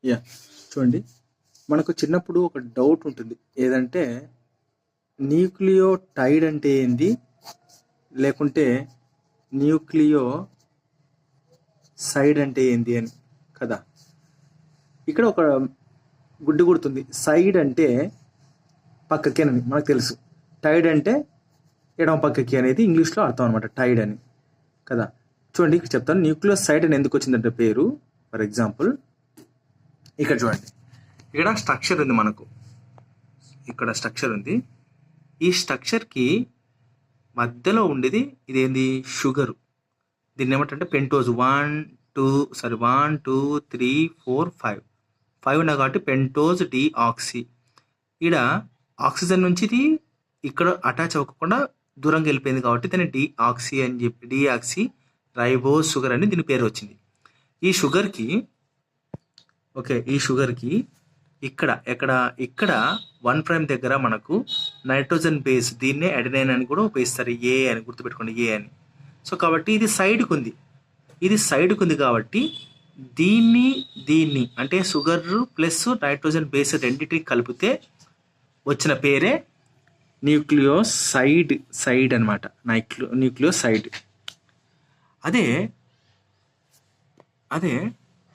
Yeah చూడండి, మనకు చిన్నప్పుడు ఒక డౌట్ ఉంటుంది. ఏదంటే న్యూక్లియోటైడ్ అంటే ఏంది, లేకుంటే న్యూక్లియో సైడ్ అంటే ఏంది అని కదా. ఇక్కడ ఒక గుడ్డి గుర్తుంది. సైడ్ అంటే పక్కకేనని మనకు తెలుసు. టైడ్ అంటే ఎడమ పక్కకి అనేది ఇంగ్లీష్లో అర్థం అనమాట, టైడ్ అని కదా. చూడండి ఇక్కడ చెప్తాను, న్యూక్లియస్ సైడ్ అని ఎందుకు వచ్చిందంటే పేరు. ఫర్ ఎగ్జాంపుల్ ఇక్కడ చూడండి, ఇక్కడ స్ట్రక్చర్ ఉంది మనకు, ఇక్కడ స్ట్రక్చర్ ఉంది. ఈ స్ట్రక్చర్కి మధ్యలో ఉండేది ఇదేంది, షుగరు. దీన్ని ఏమంటే పెంటోజ్. 1 2 3 4 5 5 ఉన్నాయి కాబట్టి పెంటోజ్ డిఆక్సీ. ఇక్కడ ఆక్సిజన్ నుంచి ఇది ఇక్కడ అటాచ్ అవ్వకుండా దూరంగా వెళ్ళిపోయింది కాబట్టి దీన్ని డిఆక్సీ అని చెప్పి, డిఆక్సీ రైబోస్ షుగర్ అని దీని పేరు వచ్చింది. ఈ షుగర్కి ఈ షుగర్కి ఇక్కడ 1' దగ్గర మనకు నైట్రోజన్ బేస్, దీన్నే అడెనైన్ అని కూడా ఉపయోగిస్తారు, ఏ అని గుర్తుపెట్టుకోండి, ఏ అని. సో కాబట్టి ఇది సైడ్కి ఉంది కాబట్టి దీన్ని అంటే షుగర్ ప్లస్ నైట్రోజన్ బేస్ రెండింటికి కలిపితే వచ్చిన పేరే న్యూక్లియోసైడ్ అనమాట, న్యూక్లియోసైడ్. అదే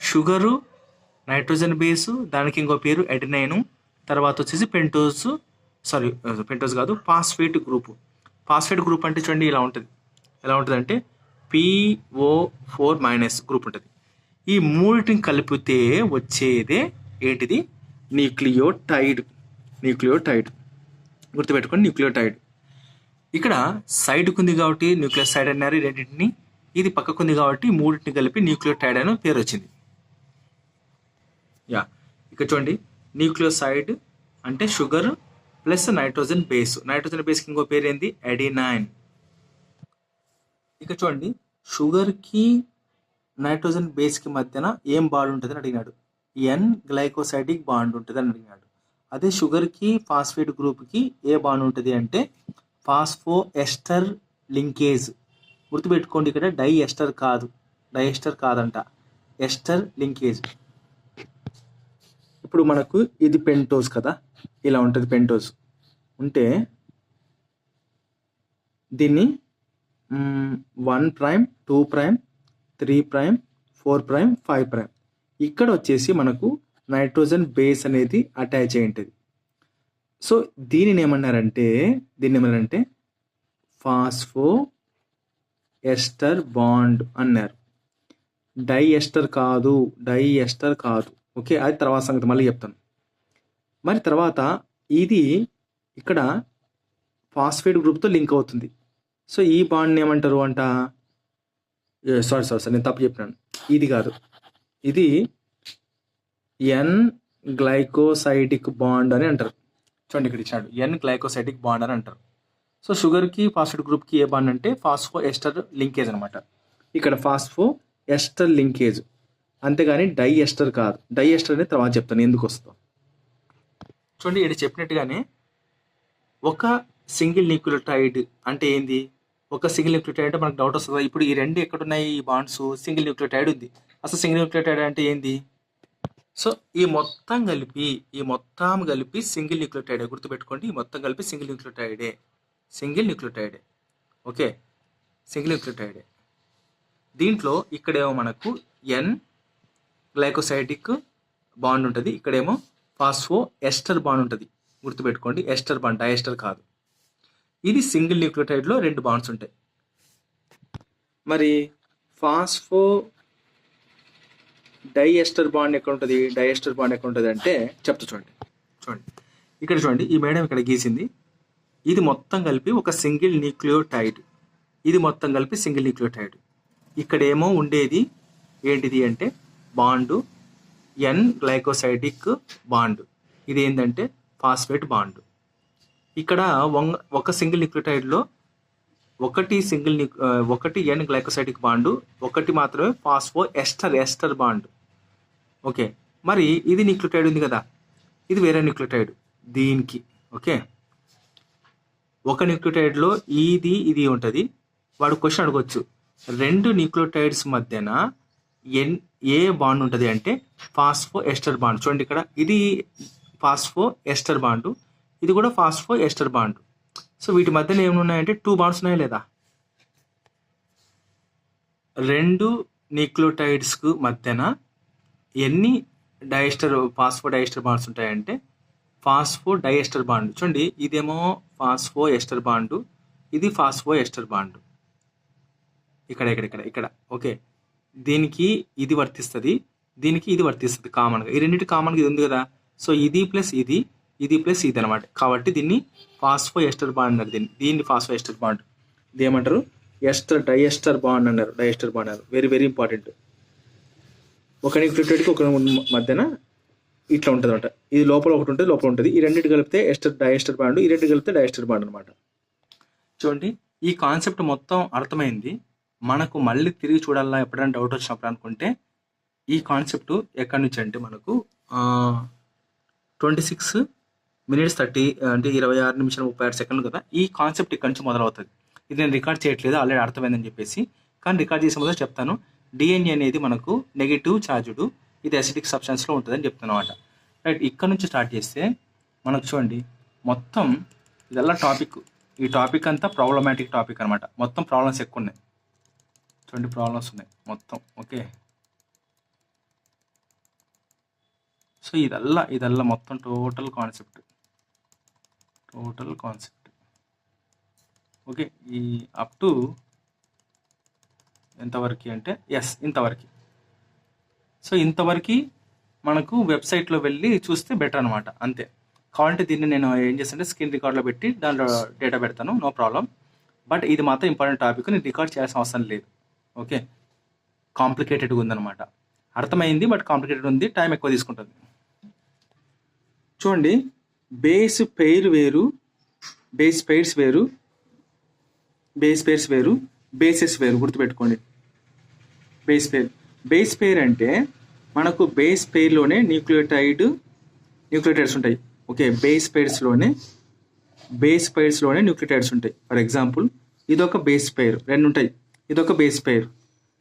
షుగరు, నైట్రోజన్ బేసు, దానికి ఇంకో పేరు అడెనైన్, తర్వాత వచ్చేసి పెంటోజ్ కాదు, ఫాస్ఫేట్ గ్రూప్. ఫాస్ఫేట్ గ్రూప్ అంటే చూడండి ఇలా ఉంటుంది. ఎలా ఉంటుంది అంటే PO4- గ్రూప్ ఉంటుంది. ఈ మూడింటిని కలిపితే వచ్చేదే ఏంటిది, న్యూక్లియోటైడ్. గుర్తుపెట్టుకోండి, న్యూక్లియోటైడ్. ఇక్కడ సైడ్కి ఉంది కాబట్టి న్యూక్లియోసైడ్ అన్నారు రెండింటిని, ఇది పక్కకు ఉంది కాబట్టి మూడింటిని కలిపి న్యూక్లియోటైడ్ అని పేరు వచ్చింది. ఇక్కడ చూడండి, న్యూక్లియోసైడ్ అంటే షుగర్ ప్లస్ నైట్రోజన్ బేస్కి ఇంకో పేరు ఏంది, అడెనైన్. ఇక చూడండి, షుగర్కి నైట్రోజన్ బేస్కి మధ్యన ఏం బాండ్ ఉంటుంది అని అడిగినాడు. ఎన్ గ్లైకోసైడిక్ బాండ్ ఉంటుంది అని అడిగినాడు. అదే షుగర్కి ఫాస్ఫేట్ గ్రూప్కి ఏ బాండ్ ఉంటుంది అంటే ఫాస్ఫో ఎస్టర్ లింకేజ్. గుర్తుపెట్టుకోండి, ఇక్కడ డైఎస్టర్ కాదంట, ఎస్టర్ లింకేజ్. ఇప్పుడు మనకు ఇది పెంటోజ్ కదా, ఇలా ఉంటుంది. పెంటోజ్ ఉంటే దీన్ని 1', 2', 3', 4', 5'. ఇక్కడ వచ్చేసి మనకు నైట్రోజన్ బేస్ అనేది అటాచ్ అయి ఉంటుంది. సో దీనిని ఏమన్నారంటే ఫాస్ఫో ఎస్టర్ బాండ్ అన్నారు. డైఎస్టర్ కాదు. ఓకే, అది తర్వాత సంగతి మళ్ళీ చెప్తాను. మరి తర్వాత ఇది ఇక్కడ ఫాస్ఫేట్ గ్రూప్తో లింక్ అవుతుంది. సో ఈ బాండ్ని ఏమంటారు అంట, సారీ నేను తప్పు చెప్పినాను, ఇది కాదు, ఇది ఎన్ గ్లైకోసైడిక్ బాండ్ అని అంటారు. చూడండి ఇక్కడ ఇచ్చాడు, ఎన్ గ్లైకోసైడిక్ బాండ్ అని అంటారు. సో షుగర్కి ఫాస్ఫేట్ గ్రూప్కి ఏ బాండ్ అంటే ఫాస్ఫో ఎస్టర్ లింకేజ్ అనమాట. ఇక్కడ ఫాస్ఫో ఎస్టర్ లింకేజ్, అంతేగాని డైఎస్టర్ కాదు. డైఎస్టర్ అనేది తర్వాత చెప్తాను ఎందుకు వస్తుందో. చూడండి ఇక్కడ చెప్పినట్టుగానే ఒక సింగిల్ న్యూక్లియోటైడ్ అంటే ఏంది, ఒక సింగిల్ న్యూక్లియోటైడ్ అంటే మనకు డౌట్ వస్తుంది. ఇప్పుడు ఈ రెండు ఎక్కడున్నాయి, ఈ బాండ్స్, సింగిల్ న్యూక్లియోటైడ్ ఉంది. అసలు సింగిల్ న్యూక్లియోటైడ్ అంటే ఏంది? సో ఈ మొత్తం కలిపి సింగిల్ న్యూక్లియోటైడే. గుర్తుపెట్టుకోండి, ఈ మొత్తం కలిపి సింగిల్ న్యూక్లియోటైడే. ఓకే, సింగిల్ న్యూక్లియోటైడే. దీంట్లో ఇక్కడేమో మనకు ఎన్ గ్లైకోసైడిక్ బాండ్ ఉంటుంది, ఇక్కడేమో ఫాస్ఫో ఎస్టర్ బాండ్ ఉంటుంది. గుర్తుపెట్టుకోండి, ఎస్టర్ బాండ్, డైఎస్టర్ కాదు. ఇది సింగిల్ న్యూక్లియోటైడ్లో 2 బాండ్స్ ఉంటాయి. మరి ఫాస్ఫో డైఎస్టర్ బాండ్ ఎక్కడ ఉంటుంది అంటే చెప్తా. చూడండి ఇక్కడ చూడండి, ఈ మేడం ఇక్కడ గీసింది. ఇది మొత్తం కలిపి ఒక సింగిల్ న్యూక్లియోటైడ్, ఇక్కడేమో ఉండేది ఏంటిది అంటే బాండు ఎన్ గ్లైకోసైడిక్ బాండ్. ఇది ఏంటంటే ఫాస్ఫేట్ బాండ్. ఇక్కడ ఒక సింగిల్ న్యూక్లియోటైడ్లో ఒకటి ఎన్ గ్లైకోసైడిక్ బాండ్, ఒకటి మాత్రమే ఫాస్ఫో ఎస్టర్ బాండ్. ఓకే, మరి ఇది న్యూక్లియోటైడ్ ఉంది కదా, ఇది వేరే న్యూక్లియోటైడ్ దీనికి. ఓకే, ఒక న్యూక్లియోటైడ్లో ఇది ఉంటుంది. వాడు క్వశ్చన్ అడగొచ్చు, 2 న్యూక్లియోటైడ్స్ మధ్యన ఏ బాండ్ ఉంటుంది అంటే ఫాస్ఫో ఎస్టర్ బాండ్. చూడండి ఇక్కడ ఇది ఫాస్ఫో ఎస్టర్ బాండ్, ఇది కూడా ఫాస్ఫో ఎస్టర్ బాండ్. సో వీటి మధ్యన ఏమున్నాయంటే 2 బాండ్స్ ఉన్నాయి లేదా? 2 న్యూక్లియోటైడ్స్కు మధ్యన ఎన్ని ఫాస్ఫో డైఎస్టర్ బాండ్స్ ఉంటాయంటే ఫాస్ఫో డైఎస్టర్ బాండ్. చూడండి ఇదేమో ఫాస్ఫో ఎస్టర్ బాండ్, ఇది ఫాస్ఫో ఎస్టర్ బాండ్. ఇక్కడ ఓకే, దీనికి ఇది వర్తిస్తుంది, దీనికి ఇది వర్తిస్తుంది కామన్గా. ఈ రెండింటి కామన్గా ఇది ఉంది కదా. సో ఇది ప్లస్ ఇది, ఇది ప్లస్ ఇది అనమాట. కాబట్టి దీన్ని ఫాస్ఫో ఎస్టర్ బాండ్ అన్నారు. దీన్ని ఫాస్ఫో ఎస్టర్ బాండ్, ఇది ఏమంటారు? డైఎస్టర్ బాండ్ అన్నారు. డైఎస్టర్ బాండ్ అన్నారు. Very very important. ఒక న్యూక్లియోటైడ్కి ఒక మధ్యన ఇట్లా ఉంటుంది అనమాట. ఇది లోపల ఒకటి ఉంటుంది, లోపల ఉంటుంది. ఈ రెండింటి కలిపితే డైఎస్టర్ బాండ్, ఈ రెండు కలిపితే డైఎస్టర్ బాండ్ అనమాట. చూడండి ఈ కాన్సెప్ట్ మొత్తం అర్థమైంది. మనకు మళ్ళీ తిరిగి చూడాలా ఎప్పుడైనా డౌట్ వచ్చినప్పుడు అనుకుంటే ఈ కాన్సెప్ట్ ఎక్కడి నుంచి అంటే మనకు 26 minutes 30 అంటే 26 నిమిషాలు 36 సెకండ్లు కదా. ఈ కాన్సెప్ట్ ఇక్కడి నుంచి మొదలవుతుంది. ఇది నేను రికార్డ్ చేయట్లేదు, ఆల్రెడీ అర్థమైందని చెప్పేసి. కానీ రికార్డ్ చేసే ముందు చెప్తాను. డిఎన్ఏ అనేది మనకు నెగిటివ్ ఛార్జ్డ్, ఇది అసిడిక్ సబ్స్టెన్స్లో ఉంటుందని చెప్తాను అనమాట. రైట్, ఇక్కడ నుంచి స్టార్ట్ చేస్తే మనకు చూడండి మొత్తం ఇదల్లా టాపిక్. ఈ టాపిక్ అంతా ప్రాబ్లమాటిక్ టాపిక్ అనమాట. మొత్తం ప్రాబ్లమ్స్ ఎక్కువ ఉన్నాయి. చూడండి ప్రాబ్లమ్స్ ఉన్నాయి మొత్తం. ఓకే, సో ఇదల్లా మొత్తం టోటల్ కాన్సెప్ట్. ఓకే, ఈ అప్ టు ఎంతవరకు అంటే ఇంతవరకు. సో ఇంతవరకు మనకు వెబ్సైట్లో వెళ్ళి చూస్తే బెటర్ అనమాట. అంతే. కావాలంటే దీన్ని నేను ఏం చేస్తానంటే స్క్రీన్ రికార్డ్లో పెట్టి దాంట్లో డేటా పెడతాను, నో ప్రాబ్లం. బట్ ఇది మాత్రం ఇంపార్టెంట్ టాపిక్, నేను రికార్డ్ చేయాల్సిన అవసరం లేదు. ఓకే, కాంప్లికేటెడ్గా ఉందన్నమాట. అర్థమైంది, బట్ కాంప్లికేటెడ్ ఉంది, టైం ఎక్కువ తీసుకుంటుంది. చూడండి బేస్ పెయిర్ వేరు, బేస్ పెయిర్స్ వేరు, బేసెస్ వేరు. గుర్తుపెట్టుకోండి. బేస్ పెయిర్ అంటే మనకు బేస్ పెయిర్లోనే న్యూక్లియోటైడ్స్ ఉంటాయి. ఓకే, బేస్ పెయిర్స్లోనే న్యూక్లియోటైడ్స్ ఉంటాయి. ఫర్ ఎగ్జాంపుల్ ఇదొక బేస్ పెయిర్, 2 ఉంటాయి. ఇదొక బేస్ పెయిర్.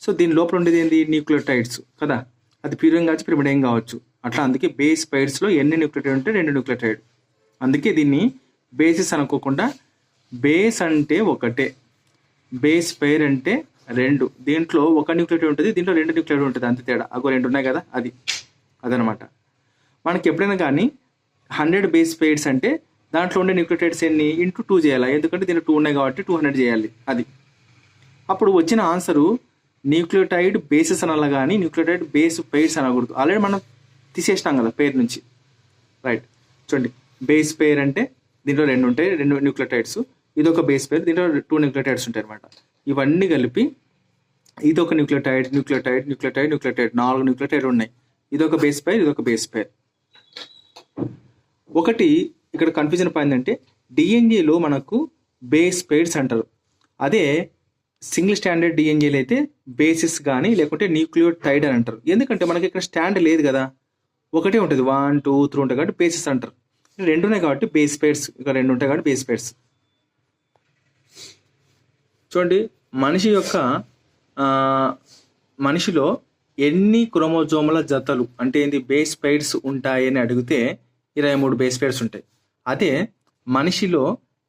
సో దీని లోపల ఉండేది ఏంటి? న్యూక్లియోటైడ్స్ కదా. అది ప్యూరిన్ కావచ్చు, పిరిమిడైన్ కావచ్చు. అట్లా అందుకే బేస్ పెయిర్స్లో ఎన్ని న్యూక్లియోటైడ్ ఉంటే 2 న్యూక్లియోటైడ్. అందుకే దీన్ని బేసిస్ అనుకోకుండా బేస్ అంటే ఒకటే, బేస్ పెయిర్ అంటే 2. దీంట్లో ఒక న్యూక్లియోటైడ్ ఉంటుంది, దీంట్లో 2 న్యూక్లియోటైడ్ ఉంటుంది. అంతే తేడా. 2 ఉన్నాయి కదా, అదనమాట. మనకి ఎప్పుడైనా కానీ 100 బేస్ పెయిర్స్ అంటే దాంట్లో ఉండే న్యూక్లియోటైడ్స్ ఎన్ని ఇంటూ 2 చేయాలి. ఎందుకంటే దీంట్లో 2 ఉన్నాయి కాబట్టి 200 చేయాలి. అది అప్పుడు వచ్చిన ఆన్సరు న్యూక్లియోటైడ్ బేసెస్ అనాలి, కానీ న్యూక్లియోటైడ్ బేస్ పెయిర్స్ అనకూడదు. ఆల్రెడీ మనం తీసేసినాం కదా పేరు నుంచి. రైట్, చూడండి బేస్ పెయిర్ అంటే దీంట్లో 2 ఉంటాయి, 2 న్యూక్లియోటైడ్స్. ఇదొక బేస్ పెయిర్, దీంట్లో 2 న్యూక్లియోటైడ్స్ ఉంటాయి అనమాట. ఇవన్నీ కలిపి ఇదొక న్యూక్లియోటైడ్ 4 న్యూక్లియోటైడ్ ఉన్నాయి. ఇదొక బేస్ పెయిర్. ఒకటి ఇక్కడ కన్ఫ్యూజన్ పాయింట్ అంటే డిఎన్ఏలో మనకు బేస్ పెయిర్స్ అంటారు. అదే సింగిల్ స్టాండర్డ్ డిఎన్ఏలు అయితే బేసిస్ కానీ లేకుంటే న్యూక్లియోటైడ్ అని అంటారు. ఎందుకంటే మనకి ఇక్కడ స్టాండ్ లేదు కదా, ఒకటే ఉంటుంది. 1, 2, 3 ఉంటాయి కాబట్టి బేసిస్ అంటారు. 2 ఉన్నాయి కాబట్టి బేస్ పెయిర్స్. ఇక్కడ 2 ఉంటాయి కాబట్టి బేస్ పెయిర్స్. చూడండి మనిషిలో ఎన్ని క్రోమోజోముల జతలు అంటే ఏంది బేస్ పెయిర్స్ ఉంటాయని అడిగితే 23 బేస్ పెయిర్స్ ఉంటాయి. అదే మనిషిలో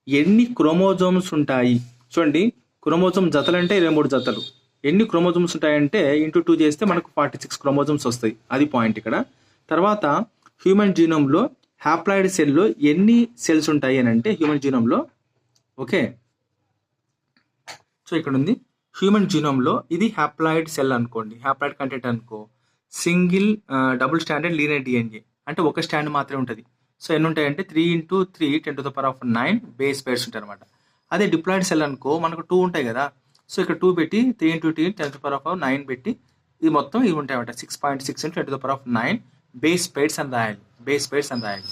ఎన్ని క్రోమోజోమ్స్ ఉంటాయి, చూడండి క్రోమోజోమ్ జతలు అంటే 23 జతలు. ఎన్ని క్రోమోజోమ్స్ ఉంటాయంటే ఇంటూ 2 చేస్తే మనకు 46 క్రోమోజోమ్స్ వస్తాయి. అది పాయింట్ ఇక్కడ. తర్వాత హ్యూమన్ జీనోమ్లో హ్యాప్లాయిడ్ సెల్లో ఎన్ని సెల్స్ ఉంటాయి అని అంటే హ్యూమన్ జీనోమ్లో, ఓకే, సో ఇక్కడ ఉంది హ్యూమన్ జీనోమ్లో. ఇది హ్యాప్లాయిడ్ సెల్ అనుకోండి, హ్యాప్లాయిడ్ కంటెంట్ అనుకో. Single double standard linear DNA అంటే ఒక స్టాండ్ మాత్రమే ఉంటుంది. సో ఎన్ని ఉంటాయంటే 3 × 3 10⁹9 బేస్ పెయిర్స్ ఉంటాయి అనమాట. అదే డిప్లాయిడ్ సెల్ అనుకో మనకు 2 ఉంటాయి కదా. సో ఇక్కడ 2 పెట్టి 3 × 10⁹9 పెట్టి ఇది మొత్తం ఇవి ఉంటాయి అనమాట. 6.6 × 10⁹9 బేస్ పెయిర్స్ అని రాయాలి.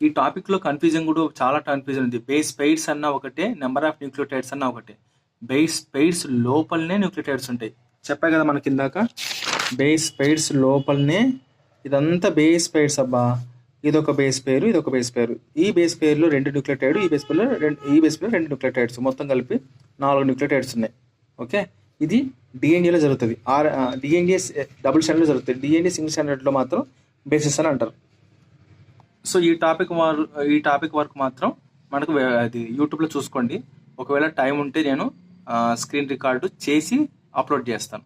ఈ టాపిక్లో కన్ఫ్యూజన్ కూడా చాలా కన్ఫ్యూజన్ ఉంది. బేస్ పెయిర్స్ అన్న ఒకటే, నెంబర్ ఆఫ్ న్యూక్లియోటైడ్స్ అన్న ఒకటే. బేస్ పెయిర్స్ లోపలనే న్యూక్లియోటైడ్స్ ఉంటాయి. చెప్పా కదా మనకి ఇందాక, బేస్ పెయిర్స్ లోపలనే. ఇదంతా బేస్ పెయిర్స్ అబ్బా. ఇదొక బేస్ పేరు, ఇదొక బేస్ పేరు. ఈ బేస్ పేరులో 2 న్యూక్లియోటైడ్, ఈ బేస్ పేరులో 2 న్యూక్లియోటైడ్స్. మొత్తం కలిపి 4 న్యూక్లియోటైడ్స్ ఉన్నాయి. ఓకే, ఇది డిఎన్ఏలో జరుగుతుంది. డిఎన్ఏ డబుల్ స్టాండర్డ్ జరుగుతుంది. డిఎన్ఏ సింగిల్ స్టాండర్డ్లో మాత్రం బేసిస్ అని అంటారు. సో ఈ టాపిక్ వరకు మాత్రం మనకు అది యూట్యూబ్లో చూసుకోండి. ఒకవేళ టైం ఉంటే నేను స్క్రీన్ రికార్డు చేసి అప్లోడ్ చేస్తాను.